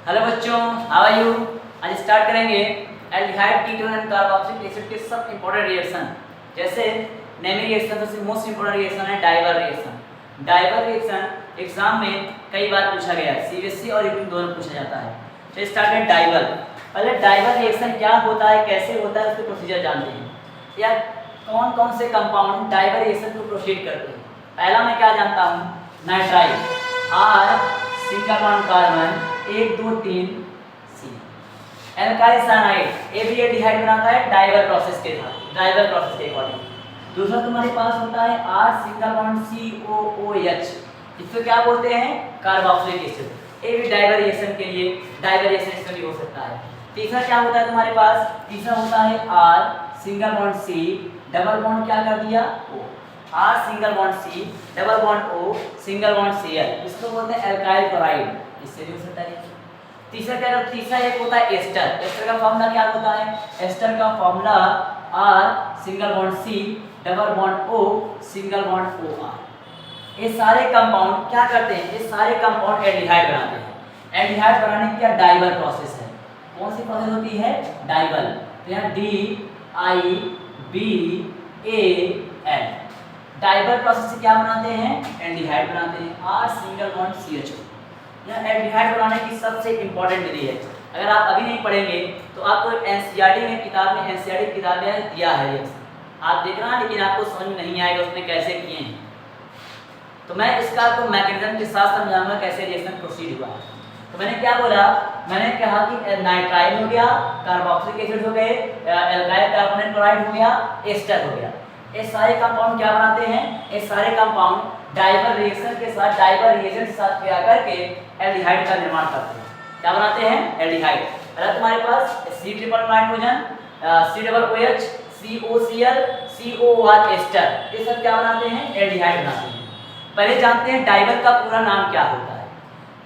Hello बच्चों, how are you. आज start करेंगे aldehyde ketone and carboxylic acid के सब इंपॉर्टेंट रिएक्शन। जैसे नेमी रिएक्शन सबसे मोस्ट इंपॉर्टेंट रिएक्शन है DIBAL reaction. DIBAL reaction exam में कई बार पूछा गया है, सीबीएसई और यूपी दोनों पूछा जाता है। तो स्टार्ट है डाइवर। पहले डाइवर रिएक्शन क्या होता है, कैसे होता है, उसके प्रोसीजर जानते हैं या कौन कौन से कंपाउंड डाइवर रिएक्शन को प्रोसीड करते हैं। पहला मैं क्या जानता हूँ, nitrile R single bond carbon 1 2 3 C. Alkyl cyanide ए भी एल्डिहाइड बनाता है डाइवर प्रोसेस के साथ, डाइवर प्रोसेस के अकॉर्डिंग। दूसरा तुम्हारे पास होता है आर सिंगल बॉन्ड COOH, इसको क्या बोलते हैं, कार्बोक्सिलिक एसिड। ए भी डाइवर रिएक्शन के लिए डाइवर रिएक्शन इसमें भी हो सकता है। तीसरा क्या होता है तुम्हारे पास, तीसरा होता है R single bond C double bond क्या कर दिया O, R single bond C double bond O single bond Cl, इसको बोलते हैं एल्काइल क्लोराइड, इससे भी हो सकता है। तीसरा क्या होता है, तीसरा एक होता है एस्टर। एस्टर का फॉर्मूला क्या होता है, एस्टर का formula R single bond C double bond O single bond OR। ये सारे कंपाउंड क्या करते हैं, ये सारे कंपाउंड एल्डिहाइड बनाते हैं। एल्डिहाइड बनाने की क्या डाइवर प्रोसेस है, कौन सी प्रोसेस होती है, डाइवर। तो यहाँ DIBAL डाइवर प्रोसेस से क्या बनाते हैं, एल्डिहाइड बनाते हैं। आर सिंगल बॉन्ड CHO यह एल्डिहाइड बनाने की सबसे इंपॉर्टेंट विधि है। अगर आप अभी नहीं पढ़ेंगे तो आपको एनसीईआरटी में किताब में एनसीईआरटी किताब में दिया है रिएक्शन, आप देखना, लेकिन आपको समझ में नहीं आएगा उसने कैसे किए हैं। तो मैं इसका आपको मैकेनिज्म के साथ समझाऊंगा कैसे रिएक्शन प्रोसीड हुआ है। तो मैंने क्या बोला, मैंने कहा कि नाइट्राइल हो गया, कार्बोक्सिलिक एसिड हो गए, एल्काइल कार्बोनेट क्लोराइड हो गया, एस्टर हो गया। ये सारे कंपाउंड क्या बनाते हैं, ये सारे कंपाउंड डाइवर रिएक्शन के साथ, डाइवर रिएजेंट के साथ क्या करके एल्डिहाइड का निर्माण करते हैं। क्या बनाते हैं, एल्डिहाइड। पहले तुम्हारे पास C triple nitrogen, C double OH, COCl, COOR ester, ये सब क्या बनाते हैं, एल्डिहाइड बनाते हैं। पहले जानते हैं डाइवर का पूरा नाम क्या होता है।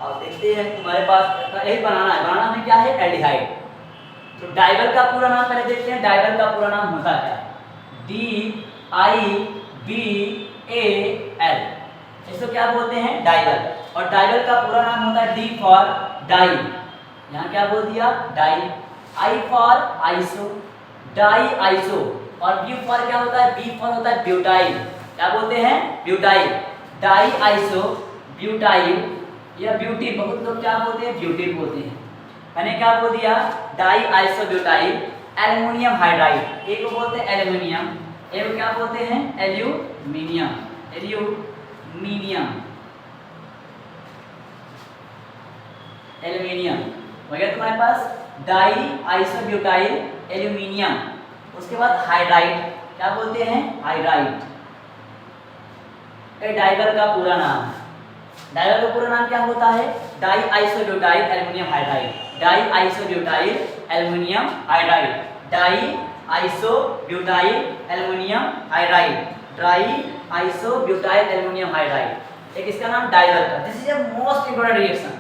अब देखते हैं तुम्हारे पास एक बनाना है, बनाना में क्या है, एल्डिहाइड। तो डाइवर का पूरा नाम पहले देखते हैं, डाइवर का पूरा नाम होता क्या है, DIBAL, इसको क्या बोलते हैं, डाइवर। और डाइवर का पूरा नाम होता है D फॉर डाई, यहाँ क्या बोल दिया, di. I for iso, di iso. और B फॉर क्या होता है, B फॉर होता है ब्यूटाइल, क्या बोलते हैं, ब्यूटाइल। डाई आइसो ब्यूटाइल या ब्यूटी, बहुत लोग क्या बोलते हैं, ब्यूटी बोलते हैं। मैंने क्या बोल दिया, di iso butyl aluminium hydride, एक को बोलते हैं एल्युमिनियम, एक को क्या बोलते हैं, एल्यूमिनियम, एल्यूमिनियम, एल्यूमिनियम हो गया तुम्हारे पास डाई आइसोब्यूटाइल एल्यूमिनियम। उसके बाद हाइड्राइड, क्या बोलते हैं, हाइड्राइड। ये डाइवर का पूरा नाम है। डाइवर का पूरा नाम क्या होता है, die isobutyl aluminium hydride, die isobutyl aluminium hydride, die isobutyl aluminium hydride, die isobutyl aluminium hydride. एक इसका नाम डाइवर का। This is a most important reaction.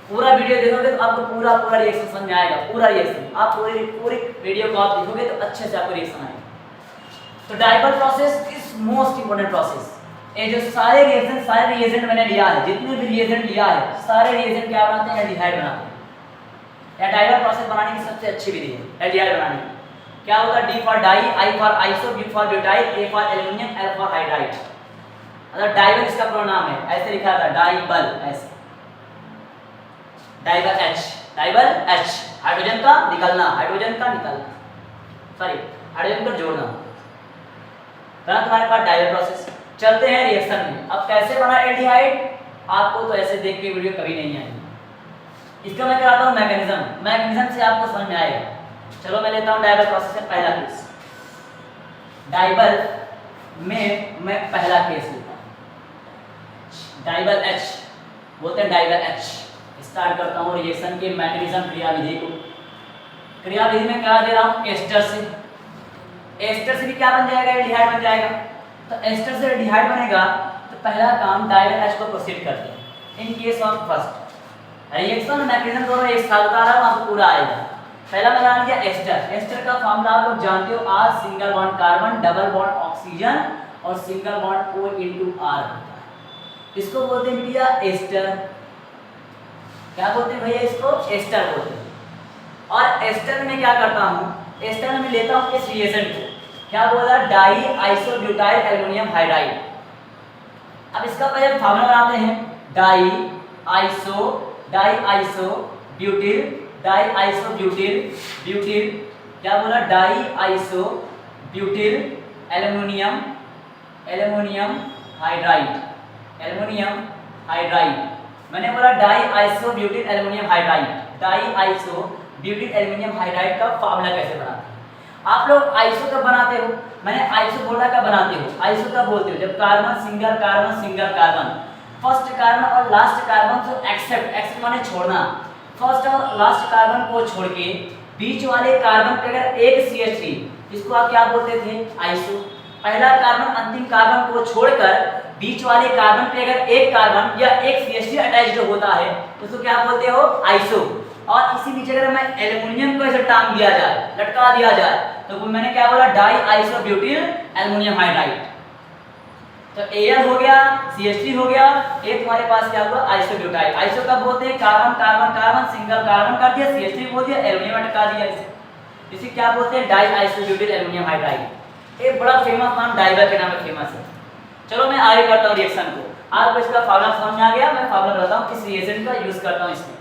पूरा वीडियो देखोगे तो आपको पूरा पूरा रिएक्शन समझ में आएगा, पूरा रिएक्शन। आप पूरी वीडियो को आप देखोगे तो अच्छे से आपको रिएक्शन आएगा। तो DIBAL process is most important process. ये जो सारे रिएजेंट मैंने लिया है, जितने भी रिएजेंट लिया है, सारे रिएजेंट क्या बनाते हैं, एल्डिहाइड बनाते हैं। या डाइवर प्रोसेस बनाने की सबसे अच्छी विधि है एल्डिहाइड बनाने की। क्या होता है, D for di, I for iso, B for butyl, A for aluminium, L for hydride. अगर डाइवर इसका पूरा नाम है, ऐसे लिखा था डाइबल, ऐसे DIBAL H, DIBAL H, hydrogen का निकलना, हाइड्रोजन का निकलना, सॉरी हाइड्रोजन को जोड़ना, बना तुम्हारे पास डाइवर प्रोसेस। चलते हैं रिएक्शन में। अब कैसे बना एल्डिहाइड, आपको तो ऐसे देख के वीडियो कभी नहीं आएगी। इसका मैं कराता हूँ मैकेनिज्म, मैकेनिज्म से आपको समझ में आएगा। चलो मैं लेता हूँ डाइवर प्रोसेस में पहला केस। डाइवर में मैं पहला केस लेता हूँ, डाइवर H, बोलते हैं डाइवर H। स्टार्ट करता हूँ रिएक्शन के मैकेनिज्म, क्रियाविधि को। क्रियाविधि में क्या दे रहा हूँ, एस्टर से। एस्टर से भी क्या बन जाएगा, एल्डिहाइड बन जाएगा। तो एस्टर से एल्डिहाइड बनेगा तो पहला काम डाइवर H को प्रोसीड करते हैं। In case of first reaction mechanism दोनों एक साथ बता रहा हूँ, आपको पूरा आएगा। पहला मैं बना लिया एस्टर। एस्टर का फॉर्मूला आप लोग जानते हो, R single bond carbon double bond oxygen और single bond O into R होता है। इसको बोलते हैं भैया एस्टर। क्या बोलते हैं भैया इसको? एस्टर बोलते हैं। और एस्टर में क्या करता हूँ, एस्टर में लेता हूँ इस रिएजेंट को, क्या बोला? Die isobutyl aluminium hydride. अब इसका पहले फार्मूला बनाते हैं, डाई आइसो ब्यूटिल क्या बोला? Di iso butyl aluminium hydride. मैंने बोला di iso butyl aluminium hydride. Di iso butyl aluminium hydride का फार्मूला कैसे बनाते हैं? आप लोग आइसो कब बनाते हो? मैंने आइसो बोला कब बनाते हो? आइसो कब बोलते हो? जब carbon single carbon first carbon और लास्ट कार्बन को एक्सेप्ट माने छोड़ना, फर्स्ट और लास्ट कार्बन को छोड़ के बीच वाले कार्बन पे अगर एक CH3, इसको आप क्या बोलते थे? आइसो। पहला कार्बन अंतिम कार्बन को छोड़कर बीच वाले कार्बन पे अगर एक कार्बन या एक CH3 अटैच्ड होता है तो उसको क्या बोलते हो? आइसो। और इसी नीचे अगर मैं एल्युमिनियम को ऐसे टांग दिया जाए, लटका दिया जाए, तो मैंने क्या बोला? Di iso butyl aluminium hydride. तो Al हो गया, CH3 हो गया, ये तुम्हारे पास क्या हुआ? आइसोब्यूटाइल। आइसो कब बोलते हैं? कार्बन सिंगल कार्बन कर दिया, CH3 बोल दिया, एल्युमिनियम अटका दिया इसे क्या बोलते हैं? Di isobutyl aluminium hydride. एक बड़ा फेमस नाम डाइवर के नाम पे फेमस है। चलो मैं आगे करता हूँ रिएक्शन को। आपको इसका फार्मूला समझ में आ गया? मैं फार्मूला बताता हूँ किस रिएजेंट का यूज करता हूँ इसमें।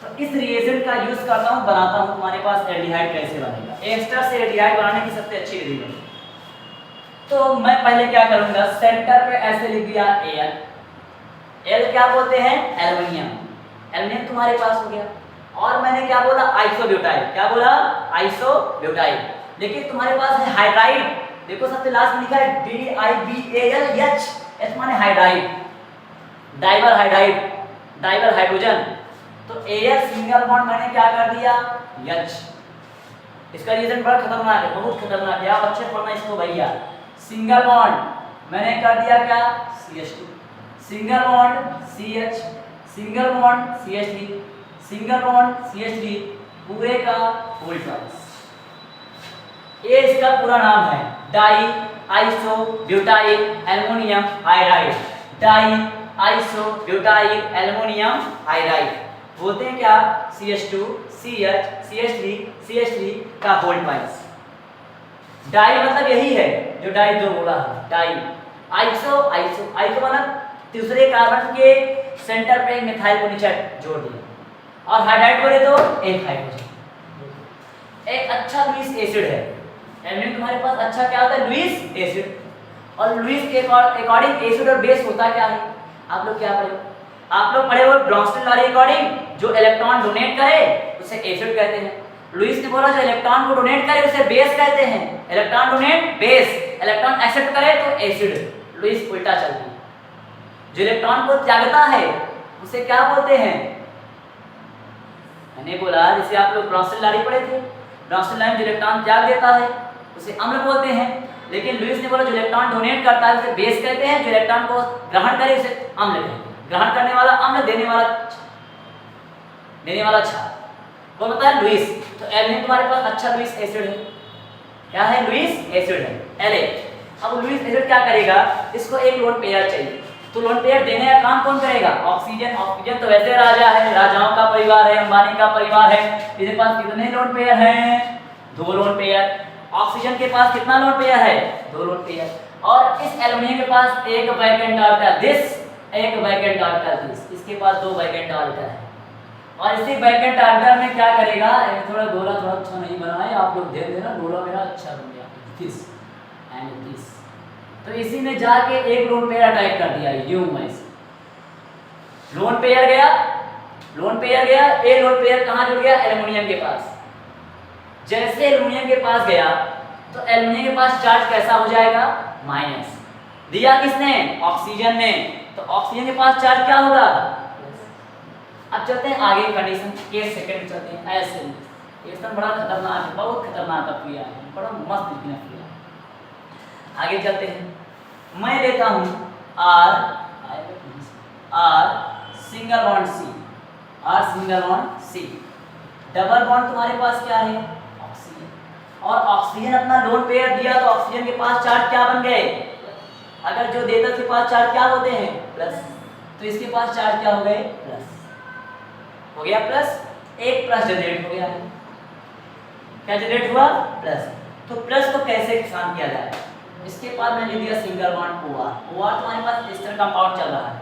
तो इस रिएजेंट का यूज करता हूँ, बनाता हूँ। तुम्हारे पास एल्डिहाइड कैसे बनेगा? एस्टर से एल्डिहाइड बनाने की सबसे अच्छी विधि है। तो मैं पहले क्या करूंगा, सेंटर पे ऐसे लिख दिया Al क्या बोलते हैं? एल्युमिनियम तुम्हारे पास हो गया। और मैंने क्या बोला? आइसोब्यूटाइल। क्या बोला? आइसोब्यूटाइल। लेकिन तुम्हारे पास है हाइड्राइड। देखो सबसे लास्ट में लिखा है DIBALH, H माने हाइड्राइड, डाइवर हाइड्रोजन। तो Al सिंगल बॉन्ड मैंने क्या कर दिया? H। इसका रीजन बड़ा खतरनाक है, बहुत खतरनाक है, आप अच्छे पढ़ना इसको भैया। सिंगल बॉन्ड मैंने कर दिया क्या? CH2, single bond CH, single bond CH3, single bond CH3, पूरे का वोल्टाइज। ये इसका पूरा नाम है, di iso butyl aluminium hydride. Di iso butyl aluminium hydride बोलते हैं क्या? CH2 CH CH3 का वोल्टाइज। डाई मतलब यही है जो डाई दो बोला है, डाई। आइसो मतलब दूसरे कार्बन के सेंटर पे एक मिथाइल को नीचे जोड़ दिया। और हाइड्राइड बोले तो एक हाइड्रोजन। एक अच्छा लुईस एसिड है एल्युमिनियम तुम्हारे पास। अच्छा क्या होता है? Lewis acid. और लुईस के अकॉर्डिंग एसिड और बेस होता क्या है? आप लोग क्या पढ़े? आप लोग पढ़े हो ब्रॉन्स्टन लॉ के अकॉर्डिंग, जो इलेक्ट्रॉन डोनेट करे उसे एसिड कहते हैं। लुईस ने बोला जो इलेक्ट्रॉन को डोनेट करे उसे बेस कहते हैं। Electron donate base, electron accept करे तो एसिड। लुईस उल्टा चलती है। जो इलेक्ट्रॉन को त्यागता है उसे क्या बोलते हैं? मैंने बोला जैसे आप लोग ब्रॉन्स्टन लॉ पढ़े थे, ब्रॉन्स्टन लॉ में जो इलेक्ट्रॉन त्याग देता है उसे अम्ल बोलते हैं। लेकिन लुईस ने बोला जो इलेक्ट्रॉन डोनेट करता है उसे बेस कहते हैं, जो इलेक्ट्रॉन को ग्रहण करे उसे अम्ल कहते हैं। ग्रहण करने वाला अम्ल, देने वाला क्षार। कौन होता है? लुईस। तो एल्युमिनियम तुम्हारे पास अच्छा लुईस एसिड है। क्या है? लुईस एसिड है, La। अब लुईस एसिड क्या करेगा? इसको एक लोन पेयर चाहिए, तो लोन पेयर देने का काम कौन करेगा? ऑक्सीजन। ऑक्सीजन तो वैसे राजा है, राजाओं का परिवार है, अंबानी का परिवार है। इसके पास कितने लोन पेयर हैं? 2 लोन पेयर। ऑक्सीजन के पास कितना लोन पेयर है? 2 लोन पेयर। और इस एल्युमिनियम के पास एक वैकेंट ऑर्बिटल दिस, एक वैकेंट ऑर्बिटल दिस। इसके पास 2 वैकेंट ऑर्बिटल है। और इसी वैकेंट ऑर्बिटल में क्या करेगा? थोड़ा गोला थोड़ा अच्छा नहीं बना है, आप लोग देख लेना, गोला मेरा अच्छा बन गया, दिस एंड दिस। तो इसी में जाके एक लोन पेयर अटैक कर दिया, यूं ऐसे लोन पेयर गया, ए लोन पेयर कहाँ जुड़ गया? एल्युमिनियम के पास। जैसे एल्युमिनियम के पास गया तो एल्युमिनियम के पास चार्ज कैसा हो जाएगा? माइनस। दिया किसने? ऑक्सीजन ने। तो ऑक्सीजन के पास चार्ज क्या होगा? अब चलते हैं आगे कंडीशन, केस सेकंड चलते हैं। ऐसे एकदम बड़ा खतरनाक है, बहुत खतरनाक क्रिया है, बड़ा मस्त क्रिया। आगे चलते हैं। मैं लेता हूँ R single bond C, double bond तुम्हारे पास क्या है? ऑक्सीजन। और ऑक्सीजन अपना लोन पेयर दिया तो ऑक्सीजन के पास चार्ज क्या बन गए? अगर जो देता के पास चार्ज क्या होते हैं? प्लस। तो इसके पास चार्ज क्या हो गए? प्लस। हो गया प्लस, एक प्लस जनरेट हो गया है। क्या जनरेट हुआ? प्लस। तो प्लस को कैसे शांत किया जाए? इसके बाद मैंने लिख दिया सिंगल बॉन्ड OR। OR तो हमारे पास एस्टर कंपाउंड चल रहा है,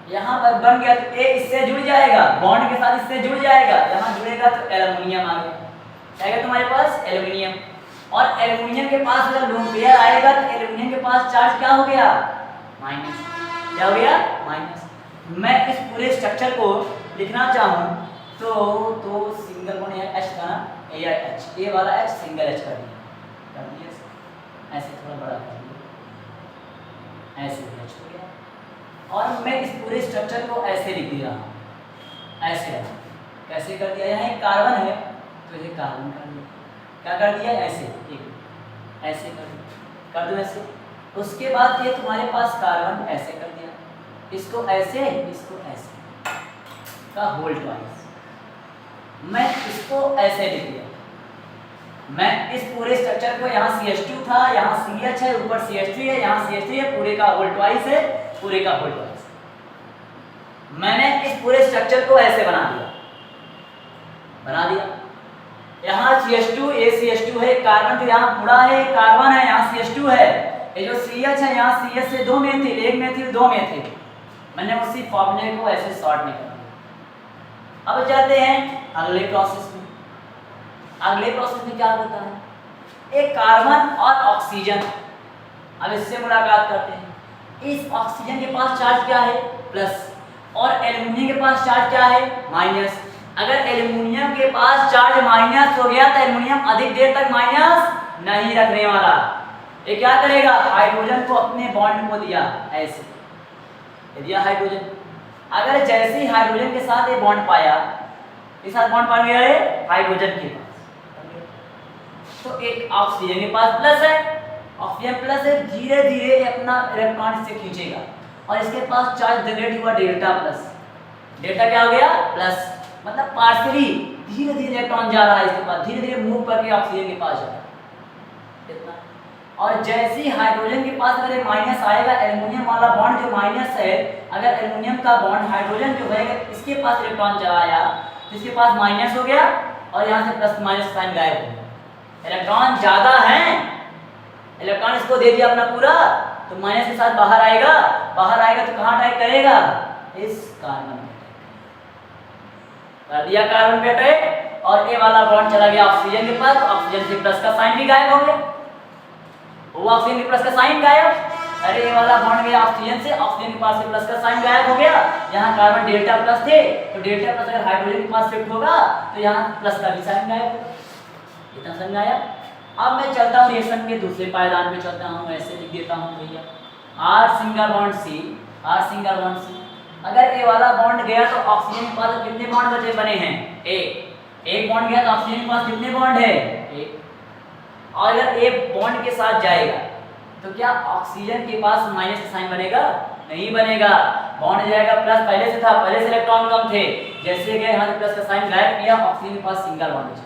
यहाँ पर बन गया तो ए इससे जुड़ जाएगा, बॉन्ड के साथ इससे जुड़ जाएगा, यहाँ जुड़ेगा तो एल्युमिनियम आ गया। क्या आएगा तुम्हारे पास? एल्युमिनियम। और एल्युमिनियम के पास अगर लोन पेयर आएगा तो एल्युमिनियम के पास चार्ज क्या हो गया? माइनस। क्या हो गया? माइनस। मैं इस पूरे स्ट्रक्चर को लिखना चाहूँ तो सिंगल बॉन्ड या H का ना या H, ए वाला H सिंगल H कर दिया, ऐसे थोड़ा बड़ा कर दिया, ऐसे H हो गया। और मैं इस पूरे स्ट्रक्चर को ऐसे लिख दिया, ऐसे है। कैसे कर दिया? यहाँ एक कार्बन है तो ये कार्बन कर दिया। क्या कर दिया? ऐसे, एक ऐसे कर दो ऐसे। उसके बाद ये तुम्हारे पास कार्बन ऐसे कर दिया, इसको ऐसे, इसको ऐसे का होल ट्वाइस। मैं इसको ऐसे लिख दिया। मैं इस पूरे स्ट्रक्चर को, यहाँ CH2 था, यहाँ CH है, ऊपर CH3 है, यहाँ CH3 है, पूरे का होल ट्वाइस है, पूरे का होल ट्वाइस। मैंने इस पूरे स्ट्रक्चर को ऐसे बना दिया। यहाँ CH2, ये CH2 है, कार्बन तो यहाँ मुड़ा है, कार्बन है, यहाँ CH2 है, ये जो CH है यहाँ CH से दो मेथिल, एक मेथिल दो मेथिल। मैंने उसी फॉर्मूले को ऐसे शॉर्ट निकाल दिया। अब चलते हैं अगले प्रोसेस में। अगले प्रोसेस में क्या होता है? एक कार्बन और ऑक्सीजन, अब इससे मुलाकात करते हैं। इस ऑक्सीजन के पास चार्ज क्या है? प्लस। और एल्युमिनियम के पास चार्ज क्या है? माइनस। अगर एल्युमिनियम के पास चार्ज माइनस हो गया तो एल्युमिनियम अधिक देर तक माइनस नहीं रखने वाला। ये क्या करेगा? हाइड्रोजन को अपने बॉन्ड को दिया, ऐसे दिया हाइड्रोजन। अगर जैसे ही हाइड्रोजन के साथ ये बॉन्ड पाया, इस साथ बॉन्ड पा गया है हाइड्रोजन के पास, तो एक ऑक्सीजन के पास प्लस है, ऑक्सीजन प्लस है, धीरे धीरे अपना इलेक्ट्रॉन से खींचेगा और इसके पास चार्ज जनरेट हुआ डेल्टा प्लस। डेल्टा क्या हो गया? प्लस। मतलब पार्शियली धीरे धीरे इलेक्ट्रॉन जा रहा है इसके पास, धीरे धीरे मूव करके ऑक्सीजन के पास जा रहा है इतना। और जैसे ही हाइड्रोजन के पास अगर माइनस आएगा, एल्युमिनियम वाला बॉन्ड जो माइनस है, अगर एल्युमिनियम का बॉन्ड हाइड्रोजन जो है इसके पास इलेक्ट्रॉन चला आया तो इसके पास माइनस हो गया और यहाँ से प्लस माइनस साइन गायब हो गया। इलेक्ट्रॉन ज्यादा है, इलेक्ट्रॉन इसको दे दिया अपना पूरा, तो माइनस के साथ बाहर आएगा तो कहाँ अटैक करेगा? इस कार्बन पे कर दिया, कार्बन पे अटैक। और ए वाला बॉन्ड चला गया ऑक्सीजन के पास, तो ऑक्सीजन से प्लस का साइन भी गायब हो गया, वो ऑक्सीजन के प्लस का साइन गायब। अरे ये वाला बॉन्ड गया ऑक्सीजन से, ऑक्सीजन के पास से प्लस का साइन गायब हो गया। यहाँ कार्बन डेल्टा प्लस थे, तो डेल्टा प्लस अगर हाइड्रोजन के पास शिफ्ट होगा तो यहाँ प्लस का भी साइन गायब होगा। इतना समझ आया? अब मैं चलता हूँ रिएक्शन के दूसरे पायदान पे चलता हूँ, ऐसे लिख देता हूँ भैया, R single bond C, R single bond C। अगर ए वाला बॉन्ड गया तो ऑक्सीजन के पास कितने बॉन्ड बचे बने हैं? एक बॉन्ड गया तो ऑक्सीजन के पास कितने बॉन्ड है? एक। और अगर ए बॉन्ड के साथ जाएगा तो क्या ऑक्सीजन के पास माइनस का साइन बनेगा? नहीं बनेगा, बॉन्ड जाएगा प्लस, पहले से था, पहले से इलेक्ट्रॉन कम थे, जैसे गए यहाँ से प्लस का साइन गायब किया, ऑक्सीजन के पास सिंगल बॉन्ड बचा।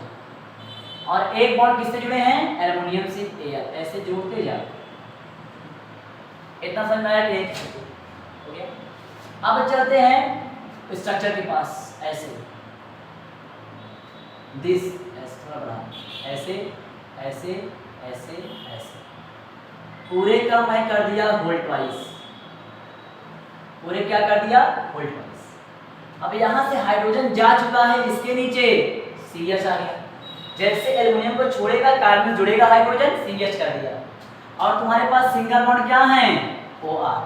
और एक बॉन्ड किससे जुड़े हैं? एल्युमिनियम से एयर, ऐसे जोड़ते जाओ। इतना समझ में आया कि हो गया? अब चलते हैं स्ट्रक्चर के पास, ऐसे दिस, ऐसे थोड़ा बड़ा, ऐसे ऐसे ऐसे ऐसे, पूरे का मैं कर दिया होल ट्वाइस, पूरे क्या कर दिया? Whole twice. अब यहाँ से हाइड्रोजन जा चुका है, इसके नीचे CH आ गया। जैसे एल्युमिनियम को छोड़ेगा कार्बन जुड़ेगा हाइड्रोजन, CH कर दिया। और तुम्हारे पास सिंगल बॉन्ड क्या है? OR।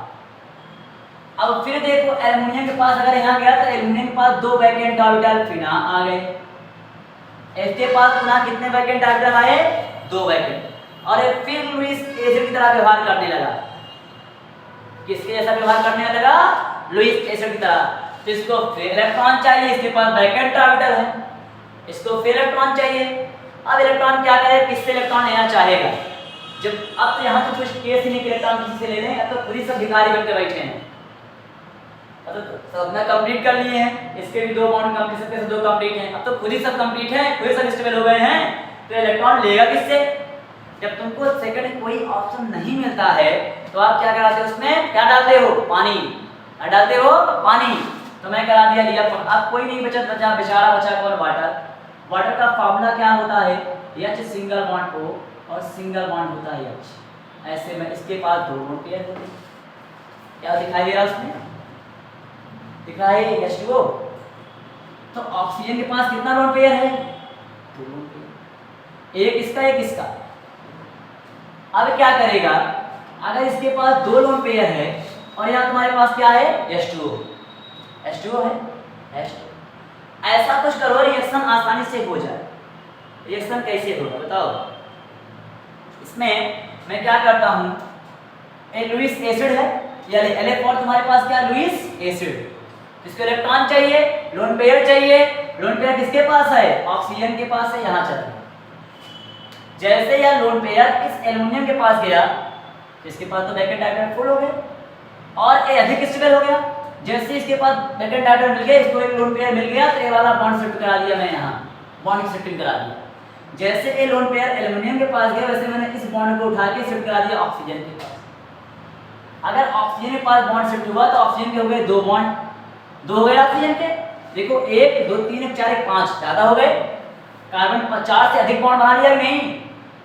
अब फिर देखो एल्युमिनियम के पास अगर यहाँ गया तो एल्युमिनियम के पास दो वैकेंट ऑर्बिटल फिना आ गए, इसके पास पुनः कितने वैकेंट ऑर्बिटल आए? दो वैकेंट। और फिर लुईस एसिड की तरह व्यवहार करने लगा। किसके जैसा व्यवहार करने लगा? लुईस एसिड की तरह। तो इसको फिर इलेक्ट्रॉन चाहिए, इसके पास वैकेंट ऑर्बिटल है, इसको फिर इलेक्ट्रॉन चाहिए। अब इलेक्ट्रॉन क्या करे? किससे इलेक्ट्रॉन लेना चाहेगा? जब अब तो यहाँ तो कुछ केस ही नहीं कि इलेक्ट्रॉन किसी से ले लें, अब तो खुद ही सब भिखारी बनकर बैठे हैं। अब तो सबने कंप्लीट कर लिए हैं, इसके भी दो बॉन्ड कंप्लीट, सबके दो कंप्लीट हैं, अब तो खुद ही सब कंप्लीट है, खुद ही सब स्टेबल हो गए हैं, तो इलेक्ट्रॉन लेगा किससे? जब तुमको सेकंड कोई ऑप्शन नहीं मिलता है तो आप क्या कराते हो? उसमें क्या डालते हो? पानी। क्या डालते हो? पानी। तो मैं करा दिया लिया। अब कोई नहीं बचा बेचारा बचा कौन, वाटर। वाटर का फॉर्मूला क्या होता है, H सिंगल बॉन्ड O और सिंगल बॉन्ड होता है H। ऐसे में इसके पास दो लोन पेयर होते हैं। क्या दिखाई दे रहा है उसमें, दिख रहा है H2O। तो ऑक्सीजन के पास कितना लोन पेयर है, दो लोन पेयर, एक इसका एक इसका। अब क्या करेगा, अगर इसके पास दो लोन पेयर है और यहाँ तुम्हारे पास क्या है H2O, H2O है H2O। ऐसा कुछ करो रिएक्शन आसानी से हो जाए। रिएक्शन कैसे होगा बताओ। इसमें मैं क्या करता हूँ, लुईस एसिड है, या Lf4 तुम्हारे पास क्या लुईस एसिड। इसको इलेक्ट्रॉन चाहिए, लोन पेयर चाहिए। लोन पेयर किसके पास है, ऑक्सीजन के पास है। यहाँ चलते जैसे यह लोन पेयर इस एल्युमिनियम के पास गया, इसके पास तो बैकेट डायग्राम फुल हो गया और ये अधिक स्टेबल हो गया। जैसे इसके पास बैकेट डायग्राम मिल गया, इसको एक लोन पेयर मिल गया, तो ये वाला बॉन्ड शिफ्ट करा दिया मैं, यहाँ बॉन्ड की शिफ्टिंग करा दिया। जैसे ये लोन पेयर एल्युमिनियम के पास गया, वैसे मैंने इस बॉन्ड को उठा के शिफ्ट करा दिया ऑक्सीजन के पास। अगर ऑक्सीजन के पास बॉन्ड शिफ्ट हुआ तो ऑक्सीजन के हो गए दो बॉन्ड, दो हो गए ऑक्सीजन के। देखो 1 2 3 4 1 5 ज्यादा हो गए। कार्बन 50 से अधिक बॉन्ड बना लिया नहीं।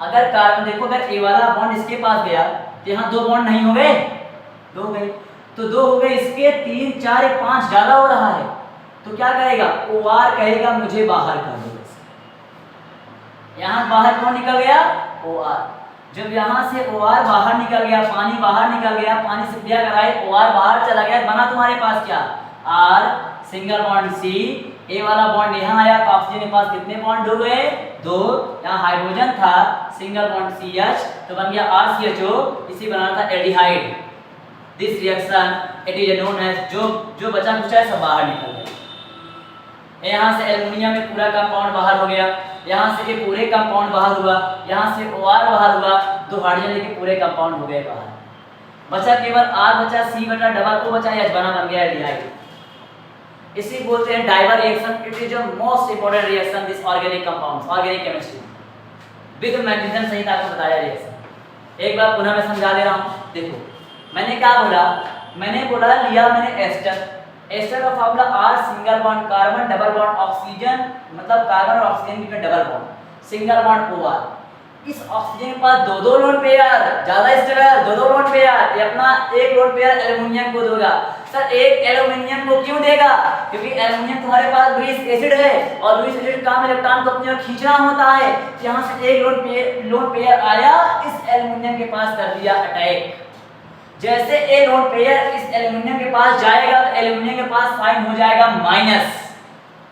अगर कार्बन देखो, अगर ए वाला बॉन्ड इसके पास गया तो यहाँ दो बॉन्ड नहीं हो गए, दो हो गए, तो दो हो गए इसके, 3 4 1 5 ज्यादा हो रहा है। तो क्या करेगा, OR कहेगा मुझे बाहर कर दो। यहाँ बाहर कौन निकल गया, OR। जब यहाँ से OR बाहर निकल गया, पानी बाहर निकल गया, पानी से क्रिया कराए, OR बाहर चला गया, बना तुम्हारे पास क्या, R सिंगल बॉन्ड C। ए वाला बॉन्ड यहाँ आया तो ऑक्सीजन के पास कितने बॉन्ड हो गए, दो। यहाँ हाइड्रोजन था, सिंगल बॉन्ड CH, तो बन गया RCHO। इसी बनाना था aldehyde. This reaction it is known as, जो बचा कुचा है सब बाहर निकल गया। यहाँ से एल्युमिनियम में पूरा कंपाउंड बाहर हो गया, यहाँ से ये पूरे कंपाउंड बाहर हुआ, यहाँ से OR बाहर हुआ, दो हाइड्रोजन लेके पूरे कंपाउंड हो गए बाहर। बचा केवल R बचा, C बचा, डबल O बचा, H बन गया एल्डिहाइड। इसी बोलते हैं DIBAL reaction. It is the most important reaction this organic compounds, organic chemistry with magnesium सहित आपको बताया रिएक्शन। एक बार पुनः मैं समझा दे रहा हूँ। देखो मैंने क्या बोला, मैंने लिया मैंने एस्टर। एस्टर का formula R single bond carbon double bond oxygen, मतलब कार्बन और ऑक्सीजन के double bond, single bond OR। इस ऑक्सीजन के पास दो दो लोन पेयर, ज्यादा स्टेबल, दो दो लोन पेयर। ये अपना एक लोन पेयर एल्युमिनियम को देगा। सर एक एल्युमिनियम को क्यों देगा, क्योंकि एल्युमिनियम तुम्हारे पास लुईस एसिड है और लुईस एसिड काम इलेक्ट्रॉन को अपनी ओर खींचना होता है। यहाँ से एक लोन पेयर आया, इस एल्युमिनियम के पास कर दिया अटैक। जैसे ए लोन पेयर इस एल्युमिनियम के पास जाएगा तो एल्युमिनियम के पास साइन हो जाएगा माइनस,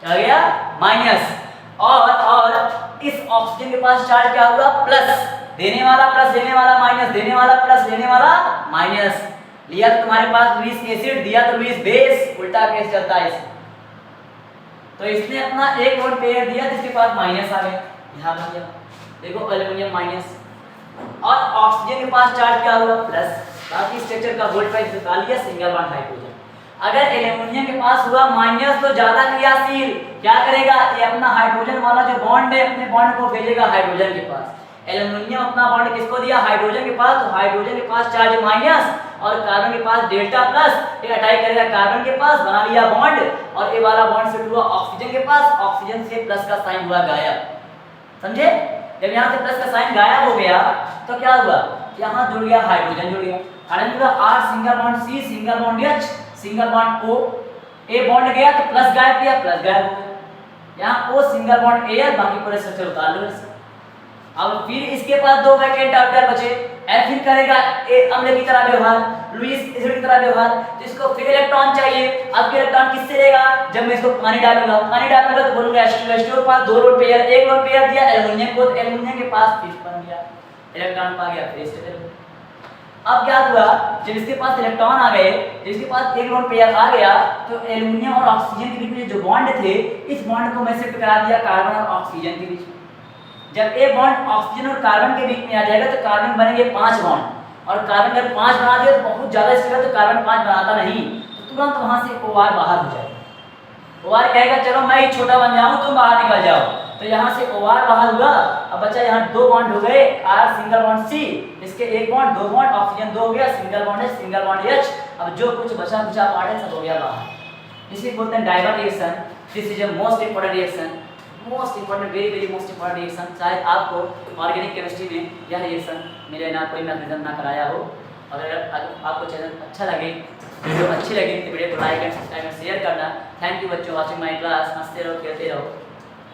क्या गया माइनस। और इस ऑक्सीजन के पास चार्ज क्या हुआ, प्लस। देने वाला प्लस, देने वाला माइनस, देने वाला प्लस, देने वाला माइनस। लिया तो तुम्हारे पास लुईस एसिड, दिया तो लुईस बेस, उल्टा केस चलता है इसमें। तो इसने अपना एक लोन पेयर दिया जिसके पास माइनस आ गया, यहाँ बन गया देखो एल्युमिनियम माइनस। और ऑक्सीजन के पास चार्ज क्या हुआ, प्लस। बाकी स्ट्रक्चर का वोल्ट वाइज निकाल लिया, सिंगल बॉन्ड हाइड्रोजन। अगर एल्युमिनियम के पास हुआ माइनस तो ज्यादा क्रियाशील, क्या करेगा, ये अपना हाइड्रोजन वाला जो बॉन्ड है अपने बॉन्ड को भेजेगा हाइड्रोजन के पास। एल्युमिनियम अपना बॉन्ड किसको दिया, हाइड्रोजन के पास, तो हाइड्रोजन के पास चार्ज माइनस और कार्बन के पास डेल्टा प्लस। ये अटैक करेगा कार्बन के पास, बना लिया बॉन्ड और ये वाला बॉन्ड शिफ्ट हुआ ऑक्सीजन के पास। ऑक्सीजन से प्लस का साइन हुआ गायब, समझे। जब यहाँ से प्लस का साइन गायब हो गया तो क्या हुआ, यहाँ जुड़ गया हाइड्रोजन, जुड़ गया हाइड्रोजन का R single bond C single bond H single bond O। A bond गया तो प्लस गायब किया, प्लस गायब हो गया। यहाँ O सिंगल बॉन्ड A, बाकी पूरे स्ट्रक्चर उतार लो इससे। अब फिर इसके पास दो वैकेंट ऑर्बिटल बचे, F फिर करेगा अम्ल की तरह व्यवहार, लुईस एसिड की तरह व्यवहार। तो इसको फिर इलेक्ट्रॉन चाहिए। अब इलेक्ट्रॉन किससे लेगा, जब मैं इसको पानी डालूंगा तो बोलूंगा H2 के पास दो लोन पेयर, एक लोन पेयर दिया एल्युमिनियम को, एल्युमिनियम के पास फिर बन गया इलेक्ट्रॉन पा गया, फिर स्टेबल। अब क्या हुआ, जब इसके पास इलेक्ट्रॉन आ गए, जिसके पास एक लोन पेयर आ गया, तो एल्युमिनियम और ऑक्सीजन के बीच में जो बॉन्ड थे, इस बॉन्ड को मैं शिफ्ट करा दिया कार्बन और ऑक्सीजन के बीच में। जब एक बॉन्ड ऑक्सीजन और कार्बन के बीच में आ जाएगा तो कार्बन बनेंगे 5 बॉन्ड, और कार्बन जब 5 बना दिया तो बहुत ज्यादा स्टेबल, तो कार्बन 5 बनाता नहीं, तो तुरंत वहां से OR बाहर हो जाएगा। OR कहेगा चलो मैं ही छोटा बन जाऊं, तुम बाहर निकल जाओ। तो यहाँ से OR बाहर हुआ। अब बच्चा यहाँ दो बॉन्ड हो गए, R सिंगल बॉन्ड C, इसके एक बॉन्ड, दो बॉन्ड, ऑक्सीजन दो हो गया, single bond H single bond H। अब जो कुछ बचा कुचा पार्ट है सब हो गया बाहर। इसलिए बोलते हैं DIBAL reaction, this is a most important reaction, most important, very very most important reaction. शायद आपको ऑर्गेनिक केमिस्ट्री में यह रिएक्शन मेरे ना कोई मैकेनिज्म ना कराया हो। अगर आपको चैनल अच्छा लगे, वीडियो अच्छी लगी तो वीडियो को like and subscribe and share करना। थैंक यू बच्चों, वॉचिंग माय क्लास। हंसते रहो, खेलते रहो।